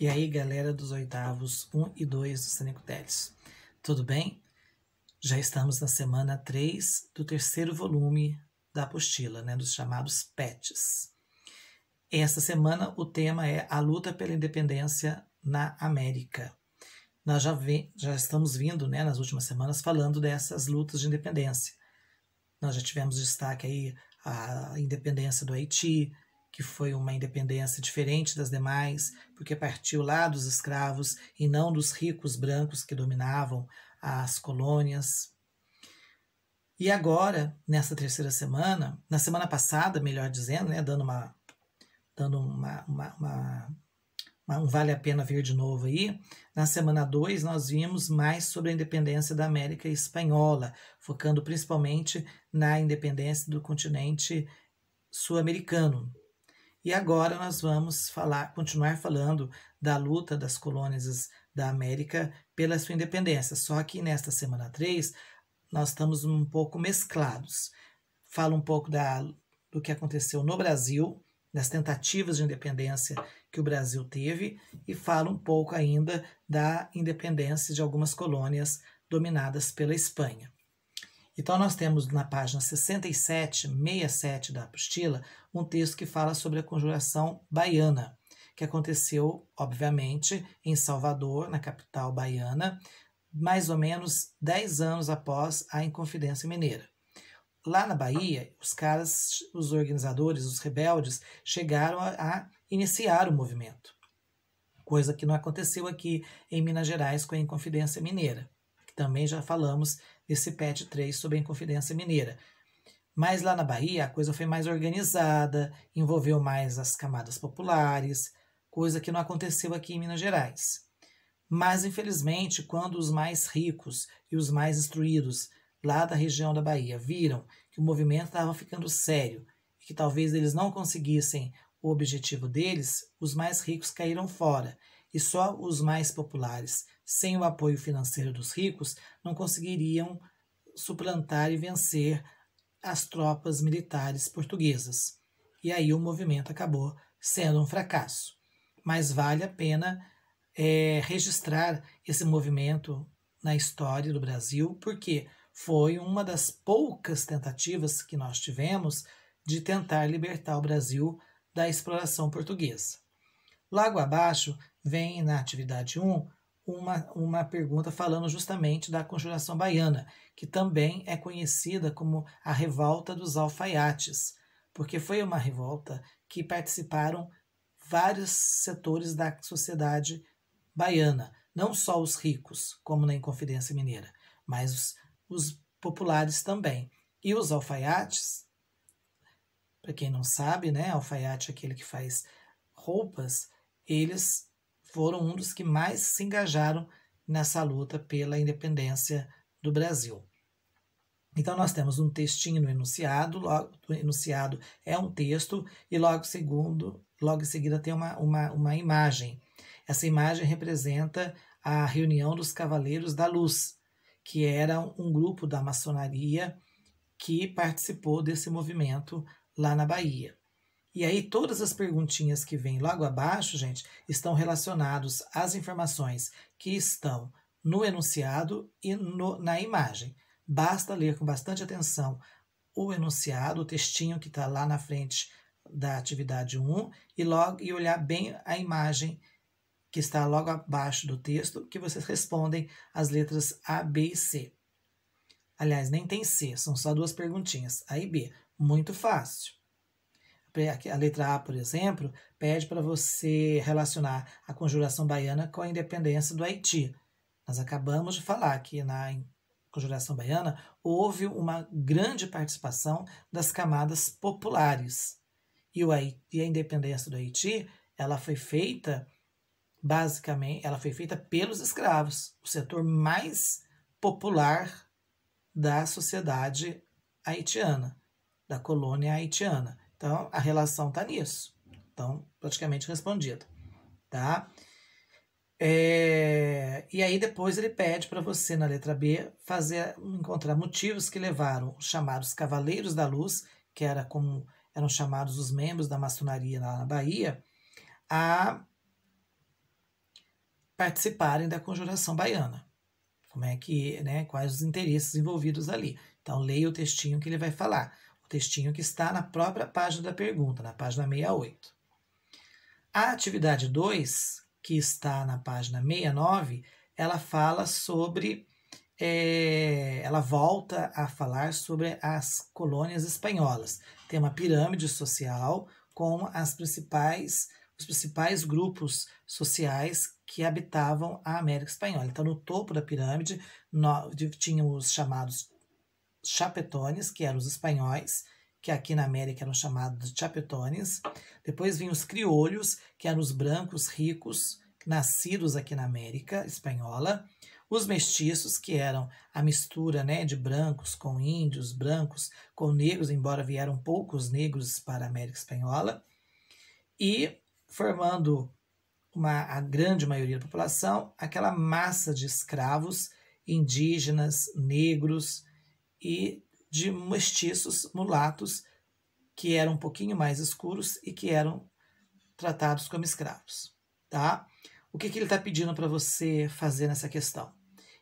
E aí, galera dos oitavos 1 e 2 do Sênico Teles, tudo bem? Já estamos na semana 3 do terceiro volume da apostila, dos chamados PETs. Esta semana o tema é a luta pela independência na América. Nós já estamos vindo, nas últimas semanas, falando dessas lutas de independência. Nós já tivemos destaque aí a independência do Haiti, que foi uma independência diferente das demais, porque partiu lá dos escravos e não dos ricos brancos que dominavam as colônias. E agora, nessa terceira semana, na semana passada, melhor dizendo, dando um vale a pena ver de novo aí, na semana 2 nós vimos mais sobre a independência da América Espanhola, focando principalmente na independência do continente sul-americano. E agora nós vamos continuar falando da luta das colônias da América pela sua independência. Só que nesta semana 3 nós estamos um pouco mesclados. Fala um pouco do que aconteceu no Brasil, das tentativas de independência que o Brasil teve, e fala um pouco ainda da independência de algumas colônias dominadas pela Espanha. Então nós temos na página 67 da apostila um texto que fala sobre a Conjuração Baiana, que aconteceu, obviamente, em Salvador, na capital baiana, mais ou menos 10 anos após a Inconfidência Mineira. Lá na Bahia, os organizadores, os rebeldes, chegaram a iniciar o movimento, coisa que não aconteceu aqui em Minas Gerais com a Inconfidência Mineira, que também já falamos nesse PET 3 sobre a Inconfidência Mineira. Mas lá na Bahia a coisa foi mais organizada, envolveu mais as camadas populares, coisa que não aconteceu aqui em Minas Gerais. Mas, infelizmente, quando os mais ricos e os mais instruídos lá da região da Bahia viram que o movimento estava ficando sério e que talvez eles não conseguissem o objetivo deles, os mais ricos caíram fora e só os mais populares, sem o apoio financeiro dos ricos, não conseguiriam suplantar e vencer as tropas militares portuguesas. E aí o movimento acabou sendo um fracasso. Mas vale a pena registrar esse movimento na história do Brasil, porque foi uma das poucas tentativas que nós tivemos de tentar libertar o Brasil da exploração portuguesa. Logo abaixo vem na atividade 1 uma pergunta falando justamente da Conjuração Baiana, que também é conhecida como a Revolta dos Alfaiates, porque foi uma revolta que participaram vários setores da sociedade baiana, não só os ricos, como na Inconfidência Mineira, mas os populares também. E os alfaiates, para quem não sabe, alfaiate é aquele que faz roupas, eles foram um dos que mais se engajaram nessa luta pela independência do Brasil. Então nós temos um textinho no enunciado, logo o enunciado é um texto, e logo em seguida tem uma imagem. Essa imagem representa a reunião dos Cavaleiros da Luz, que era um grupo da maçonaria que participou desse movimento lá na Bahia. E aí todas as perguntinhas que vêm logo abaixo, gente, estão relacionadas às informações que estão no enunciado e na imagem. Basta ler com bastante atenção o enunciado, o textinho que está lá na frente da atividade 1 e olhar bem a imagem que está logo abaixo do texto, que vocês respondem as letras A, B e C. Aliás, nem tem C, são só duas perguntinhas, A e B. Muito fácil. A letra A, por exemplo, pede para você relacionar a Conjuração Baiana com a independência do Haiti. Nós acabamos de falar que na Conjuração Baiana houve uma grande participação das camadas populares. E a independência do Haiti, ela foi feita, basicamente, pelos escravos, o setor mais popular da sociedade haitiana, da colônia haitiana. Então, a relação está nisso. Então, praticamente respondido. Tá? E aí depois ele pede para você, na letra B, encontrar motivos que levaram os chamados Cavaleiros da Luz, que eram chamados os membros da maçonaria lá na Bahia, a participarem da Conjuração Baiana. Como é que, né, quais os interesses envolvidos ali. Então, leia o textinho que ele vai falar. O textinho que está na própria página da pergunta, na página 68. A atividade 2, que está na página 69, ela fala sobre, ela volta a falar sobre as colônias espanholas. Tem uma pirâmide social com os principais grupos sociais que habitavam a América Espanhola. Então, no topo da pirâmide, tinham os chamados chapetones, que eram os espanhóis, que aqui na América eram chamados de chapetones. Depois vinham os criolhos, que eram os brancos ricos, nascidos aqui na América Espanhola. Os mestiços, que eram a mistura, né, de brancos com índios, brancos com negros, embora vieram poucos negros para a América Espanhola. E formando a grande maioria da população, aquela massa de escravos indígenas, negros e de mestiços, mulatos, que eram um pouquinho mais escuros e que eram tratados como escravos. Tá? O que ele está pedindo para você fazer nessa questão?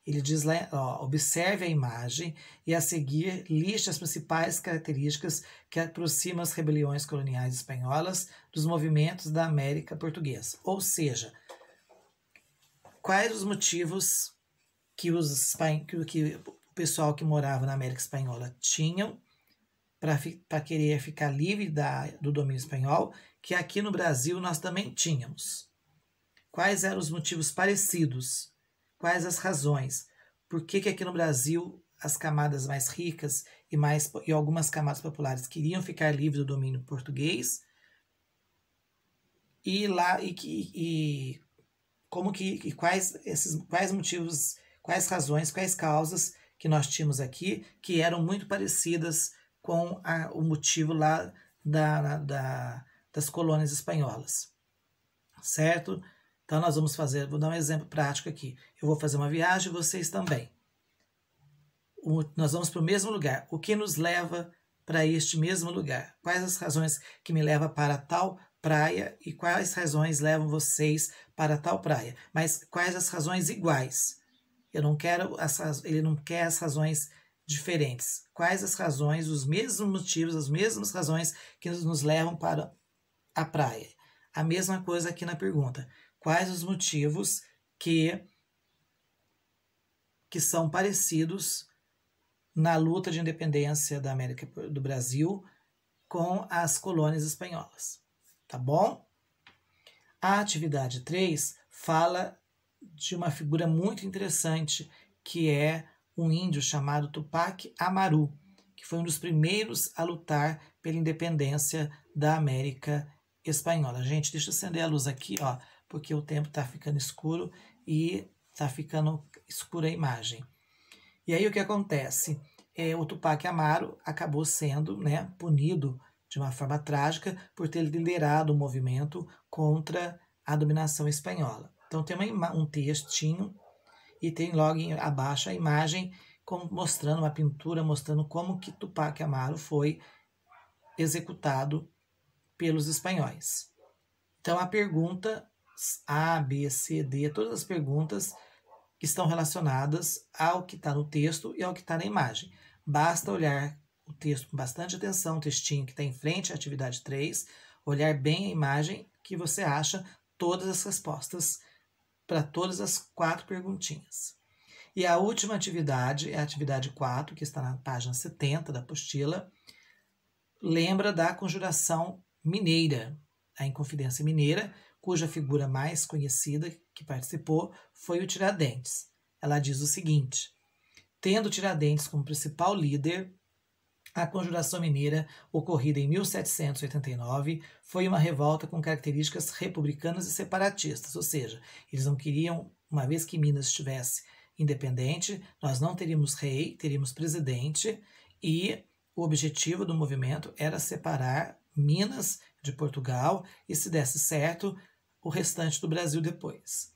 Ele diz lá, ó, observe a imagem e a seguir liste as principais características que aproximam as rebeliões coloniais espanholas dos movimentos da América Portuguesa. Ou seja, quais os motivos que o pessoal que morava na América Espanhola tinham para querer ficar livre do domínio espanhol, que aqui no Brasil nós também tínhamos. Quais eram os motivos parecidos? Quais as razões? Por que aqui no Brasil as camadas mais ricas e algumas camadas populares queriam ficar livres do domínio português? Quais motivos, quais razões, quais causas que nós tínhamos aqui que eram muito parecidas com o motivo lá das colônias espanholas, certo? Então nós vou dar um exemplo prático aqui. Eu vou fazer uma viagem, vocês também. Nós vamos para o mesmo lugar. O que nos leva para este mesmo lugar? Quais as razões que me levam para tal praia e quais razões levam vocês para tal praia? Mas quais as razões iguais? Ele não quer as razões diferentes. Quais as razões, os mesmos motivos, as mesmas razões que nos levam para a praia? A mesma coisa aqui na pergunta. Quais os motivos que são parecidos na luta de independência da América do Brasil com as colônias espanholas? Tá bom? A atividade 3 fala de uma figura muito interessante, que é um índio chamado Tupac Amaru, que foi um dos primeiros a lutar pela independência da América Espanhola. Gente, deixa eu acender a luz aqui, ó, porque o tempo está ficando escuro e está ficando escura a imagem. E aí o que acontece? O Tupac Amaru acabou sendo, né, punido de uma forma trágica por ter liderado o movimento contra a dominação espanhola. Então tem um textinho e tem logo abaixo a imagem mostrando uma pintura, mostrando como que Tupac Amaru foi executado pelos espanhóis. Então a pergunta A, B, C, D, todas as perguntas que estão relacionadas ao que está no texto e ao que está na imagem. Basta olhar o texto com bastante atenção, o textinho que está em frente à atividade 3, olhar bem a imagem que você acha todas as respostas para todas as 4 perguntinhas. E a última atividade é a atividade 4, que está na página 70 da apostila. Lembra da Conjuração Mineira, a Inconfidência Mineira, cuja figura mais conhecida que participou foi o Tiradentes. Ela diz o seguinte: tendo Tiradentes como principal líder, a Conjuração Mineira, ocorrida em 1789, foi uma revolta com características republicanas e separatistas, ou seja, eles não queriam, uma vez que Minas estivesse independente, nós não teríamos rei, teríamos presidente, e o objetivo do movimento era separar Minas de Portugal e, se desse certo, o restante do Brasil depois.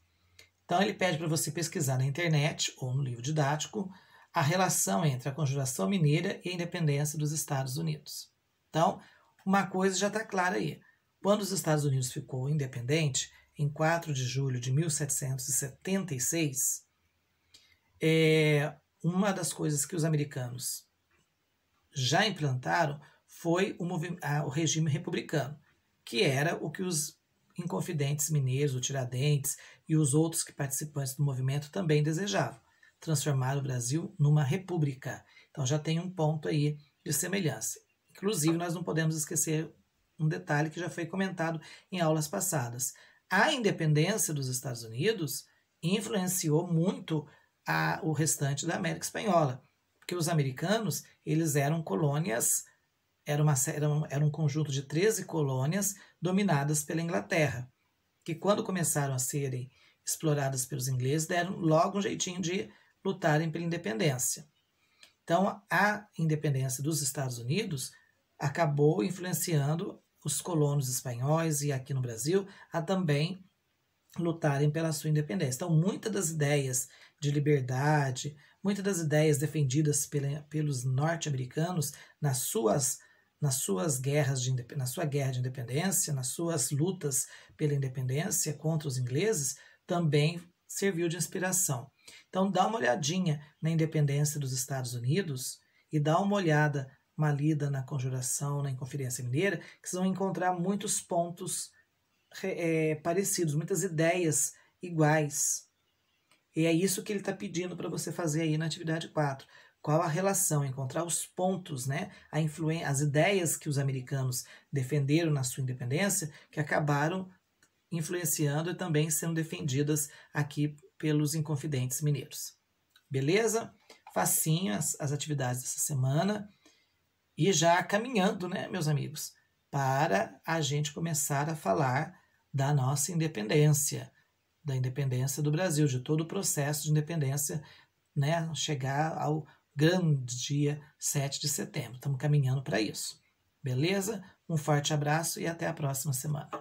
Então ele pede para você pesquisar na internet ou no livro didático a relação entre a Conjuração Mineira e a independência dos Estados Unidos. Então, uma coisa já está clara aí. Quando os Estados Unidos ficou independente, em 4 de julho de 1776, uma das coisas que os americanos já implantaram foi o regime republicano, que era o que os inconfidentes mineiros, o Tiradentes e os outros participantes do movimento também desejavam, transformar o Brasil numa república. Então já tem um ponto aí de semelhança. Inclusive, nós não podemos esquecer um detalhe que já foi comentado em aulas passadas. A independência dos Estados Unidos influenciou muito o restante da América Espanhola, porque os americanos, eles eram colônias, era um conjunto de 13 colônias dominadas pela Inglaterra, que quando começaram a serem exploradas pelos ingleses, deram logo um jeitinho de lutarem pela independência. Então, a independência dos Estados Unidos acabou influenciando os colonos espanhóis e aqui no Brasil a também lutarem pela sua independência. Então, muitas das ideias de liberdade, muitas das ideias defendidas pelos norte-americanos nas suas guerras na sua guerra de independência, nas suas lutas pela independência contra os ingleses, também serviu de inspiração. Então, dá uma olhadinha na independência dos Estados Unidos e dá uma lida na Conjuração, na Inconfidência Mineira, que vocês vão encontrar muitos pontos parecidos, muitas ideias iguais. E é isso que ele está pedindo para você fazer aí na atividade 4. Qual a relação, encontrar os pontos, né, as ideias que os americanos defenderam na sua independência, que acabaram influenciando e também sendo defendidas aqui pelos inconfidentes mineiros. Beleza? Facinho as atividades dessa semana. E já caminhando, né, meus amigos, para a gente começar a falar da nossa independência, da independência do Brasil, de todo o processo de independência, né, chegar ao grande dia 7 de setembro. Estamos caminhando para isso. Beleza? Um forte abraço e até a próxima semana.